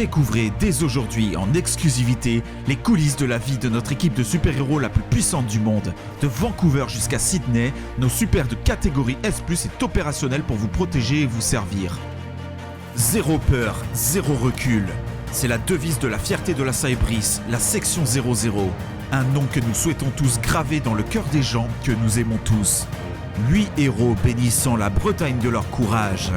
Découvrez dès aujourd'hui en exclusivité les coulisses de la vie de notre équipe de super-héros la plus puissante du monde. De Vancouver jusqu'à Sydney, nos super de catégorie S+ est opérationnel pour vous protéger et vous servir. Zéro peur, zéro recul. C'est la devise de la fierté de la Cybris, la section 00. Un nom que nous souhaitons tous graver dans le cœur des gens que nous aimons tous. 8 héros bénissant la Bretagne de leur courage.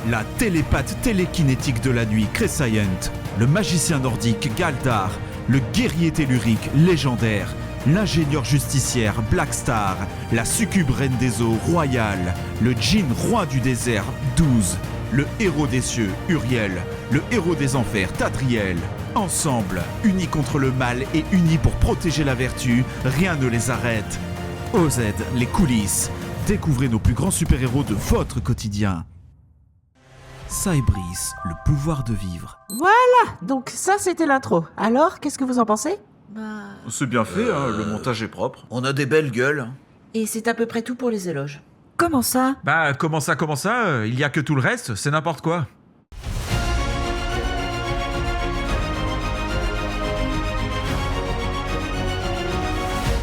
La télépathe télékinétique de la nuit, Chrysaïent, le magicien nordique, Galdar, le guerrier tellurique, légendaire, l'ingénieur justicière, Blackstar, la succube reine des eaux, Royal, le djinn roi du désert, 12, le héros des cieux, Uriel, le héros des enfers, Tadriel. Ensemble, unis contre le mal et unis pour protéger la vertu, rien ne les arrête. OZ, les coulisses. Découvrez nos plus grands super-héros de votre quotidien. Cybris, le pouvoir de vivre. Voilà, donc ça c'était l'intro. Alors, qu'est-ce que vous en pensez ? C'est bien fait, hein, le montage est propre. On a des belles gueules. Et c'est à peu près tout pour les éloges. Comment ça ? Bah, comment ça, il y a que tout le reste, c'est n'importe quoi.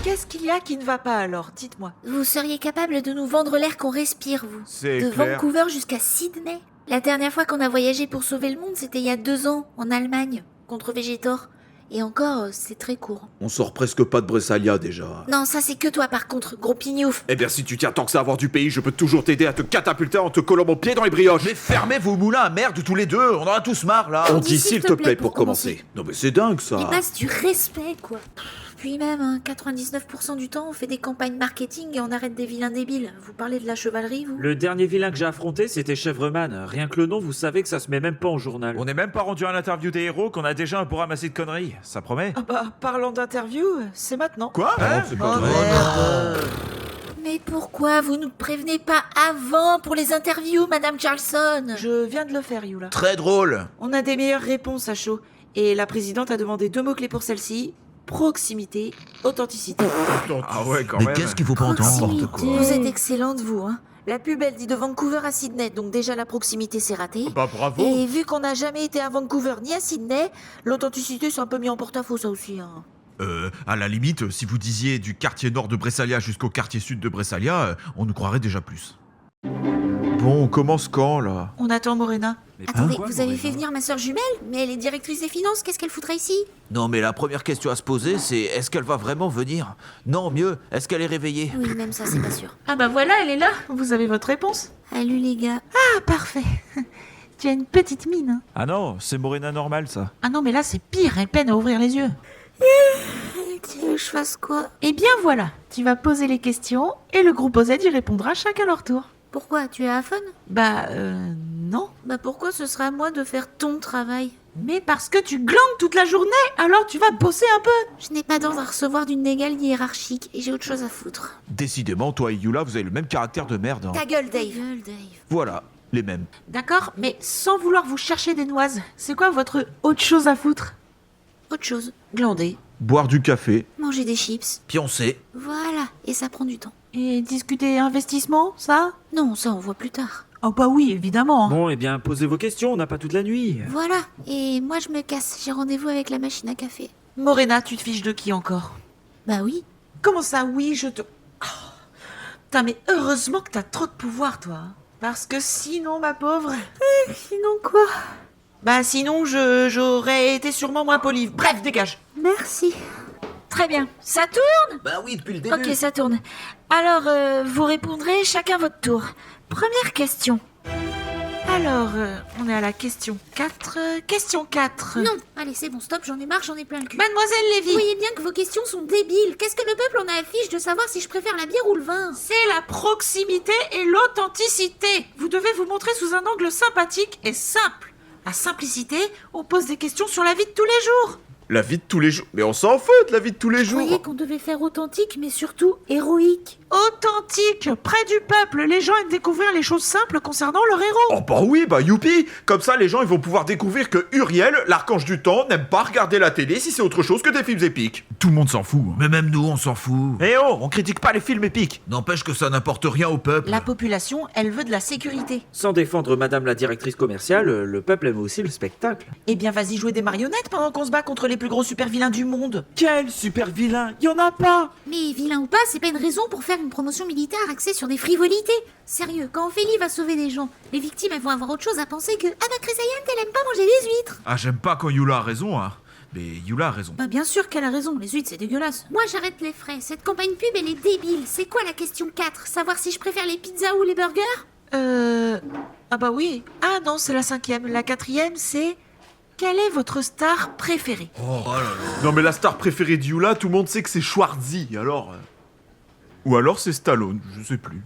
Qu'est-ce qu'il y a qui ne va pas alors ? Dites-moi. Vous seriez capable de nous vendre l'air qu'on respire, vous. C'est De clair. Vancouver jusqu'à Sydney. La dernière fois qu'on a voyagé pour sauver le monde, c'était il y a 2 ans, en Allemagne, contre Végétor. Et encore, c'est très court. On sort presque pas de Bressalia déjà. Non, ça c'est que toi par contre, gros pignouf. Eh bien, si tu tiens tant que ça à avoir du pays, je peux toujours t'aider à te catapulter en te collant mon pied dans les brioches. Mais fermez vos moulins à merde tous les deux, on en a tous marre là. On dit s'il te plaît pour commencer. Non mais c'est dingue ça. Il passe du respect, quoi. Puis même, hein, 99% du temps, on fait des campagnes marketing et on arrête des vilains débiles. Vous parlez de la chevalerie, vous ? Le dernier vilain que j'ai affronté, c'était Chèvreman. Rien que le nom, vous savez que ça se met même pas en journal. On n'est même pas rendu à l'interview des héros qu'on a déjà un pour ramasser de conneries, ça promet. Ah bah, parlant d'interview, c'est maintenant. Quoi c'est pas vrai. Mais pourquoi vous nous prévenez pas avant pour les interviews, Madame Charlson ? Je viens de le faire, Yula. Très drôle. On a des meilleures réponses à chaud. Et la présidente a demandé 2 mots-clés pour celle-ci. Proximité, authenticité. Ah ouais, quand Mais même. qu'est-ce qu'il faut pas entendre Proximité. Vous êtes excellente, vous, hein. La pub, elle dit de Vancouver à Sydney, donc déjà la proximité, c'est raté. Bah bravo. Et vu qu'on n'a jamais été à Vancouver ni à Sydney, l'authenticité, c'est un peu mis en porte-à-faux, ça aussi, hein. À la limite, si vous disiez du quartier nord de Bressalia jusqu'au quartier sud de Bressalia, on nous croirait déjà plus. Bon, on commence quand, là ? On attend Morena. Attendez, vous avez fait venir ma sœur jumelle? Mais elle est directrice des finances, qu'est-ce qu'elle foutrait ici? Non mais la première question à se poser c'est est-ce qu'elle va vraiment venir? Non mieux, est-ce qu'elle est réveillée? Oui, même ça, c'est pas sûr. Ah bah voilà, elle est là. Vous avez votre réponse ? Salut les gars. Ah, parfait. Tu as une petite mine, hein. Ah non, c'est Morena normal, ça. Ah non, mais là, c'est pire. Elle peine à ouvrir les yeux. Tu veux que je fasse quoi? Eh bien, voilà. Tu vas poser les questions et le groupe OZ y répondra chacun leur tour. Pourquoi? Tu es à fun? Bah, non. Bah pourquoi ce sera à moi de faire ton travail? Mais parce que tu glandes toute la journée, alors tu vas bosser un peu. Je n'ai pas d'ordre à recevoir d'une égale hiérarchique et j'ai autre chose à foutre. Décidément, toi et Yula, vous avez le même caractère de merde. Hein. Ta gueule, Dave. Voilà, les mêmes. D'accord, mais sans vouloir vous chercher des noises. C'est quoi votre autre chose à foutre? Autre chose. Glander. Boire du café. Manger des chips. Pioncer. Voilà. Et ça prend du temps. Et discuter investissement, ça? Non, ça on voit plus tard. Oh bah oui, évidemment. Bon, eh bien, posez vos questions, on n'a pas toute la nuit. Voilà. Et moi je me casse. J'ai rendez-vous avec la machine à café. Morena, tu te fiches de qui encore? Bah oui. Comment ça, oui, je te... Oh. Putain, mais heureusement que t'as trop de pouvoir, toi. Hein. Parce que sinon, ma pauvre... Sinon quoi? Bah sinon, j'aurais été sûrement moins polie. Bref, dégage. Merci. Très bien. Ça tourne? Bah oui, depuis le début. Ok, ça tourne. Alors, vous répondrez chacun votre tour. Première question. Alors, on est à la question 4. Question 4. Non, allez, c'est bon, stop, j'en ai marre, j'en ai plein le cul. Mademoiselle Vous Lévy. voyez bien que vos questions sont débiles. Qu'est-ce que le peuple en affiche de savoir si je préfère la bière ou le vin? C'est la proximité et l'authenticité. Vous devez vous montrer sous un angle sympathique et simple. La simplicité, on pose des questions sur la vie de tous les jours. La vie de tous les jours. Mais on s'en fout de la vie de tous les Je croyais jours. qu'on devait faire authentique, mais surtout héroïque. Authentique, près du peuple, les gens aiment découvrir les choses simples concernant leur héros. Oh bah oui, bah youpi. Comme ça, les gens ils vont pouvoir découvrir que Uriel, l'archange du temps, n'aime pas regarder la télé si c'est autre chose que des films épiques. Tout le monde s'en fout. Mais même nous, on s'en fout. Eh oh, on critique pas les films épiques. N'empêche que ça n'apporte rien au peuple. La population, elle veut de la sécurité. Sans défendre madame la directrice commerciale, le peuple aime aussi le spectacle. Eh bien, vas-y jouer des marionnettes pendant qu'on se bat contre les plus gros super vilains du monde. Quel super vilain, y en a pas. Mais vilain ou pas, c'est pas une raison pour faire une promotion militaire axée sur des frivolités. Sérieux, quand Ophélie va sauver des gens, les victimes elles vont avoir autre chose à penser que ah bah Chrysaïante elle aime pas manger des huîtres. Ah, j'aime pas quand Yula a raison, hein. Mais Yula a raison. Bah bien sûr qu'elle a raison, les huîtres c'est dégueulasse. Moi j'arrête les frais, cette campagne pub elle est débile. C'est quoi la question 4? Savoir si je préfère les pizzas ou les burgers? Ah bah oui. Ah non, c'est la 5e. La 4e, c'est... Quelle est votre star préférée? Non mais la star préférée de Yula, tout le monde sait que c'est Schwarzy, alors... Ou alors c'est Stallone, je sais plus.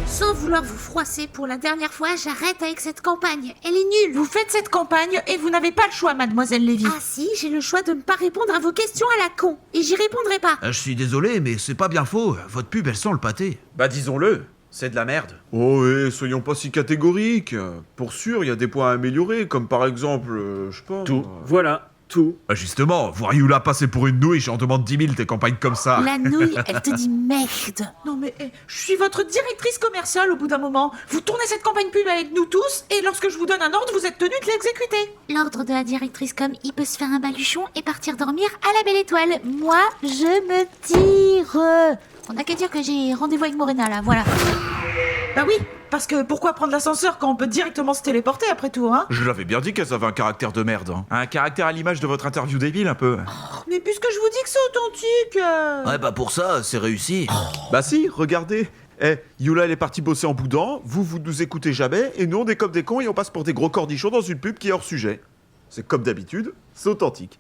Sans vouloir vous froisser pour la dernière fois, j'arrête avec cette campagne. Elle est nulle. Vous faites cette campagne et vous n'avez pas le choix, mademoiselle Lévy. Ah si, j'ai le choix de ne pas répondre à vos questions à la con. Et j'y répondrai pas. Je suis désolé, mais c'est pas bien faux. Votre pub, elle sent le pâté. Bah disons-le, c'est de la merde. Oh ouais, soyons pas si catégoriques. Pour sûr, il y a des points à améliorer, comme par exemple, je sais pas... Tout, voilà, tout. Bah justement, voir Yula passer pour une nouille, j'en demande 10 000 des campagnes comme ça. La nouille, elle te dit merde. Non mais je suis votre directrice commerciale au bout d'un moment. Vous tournez cette campagne pub avec nous tous et lorsque je vous donne un ordre, vous êtes tenu de l'exécuter. L'ordre de la directrice comme il peut se faire un baluchon et partir dormir à la belle étoile. Moi, je me tire. On n'a qu'à dire que j'ai rendez-vous avec Morena là, voilà. Bah oui, parce que pourquoi prendre l'ascenseur quand on peut directement se téléporter après tout, hein? Je l'avais bien dit qu'elles avaient un caractère de merde. Hein. Un caractère à l'image de votre interview débile, un peu. Mais puisque je vous dis que c'est authentique... Ouais, bah pour ça, c'est réussi. Bah si, regardez. Yula elle est partie bosser en boudin, vous nous écoutez jamais, et nous on est comme des cons et on passe pour des gros cornichons dans une pub qui est hors sujet. C'est comme d'habitude, c'est authentique.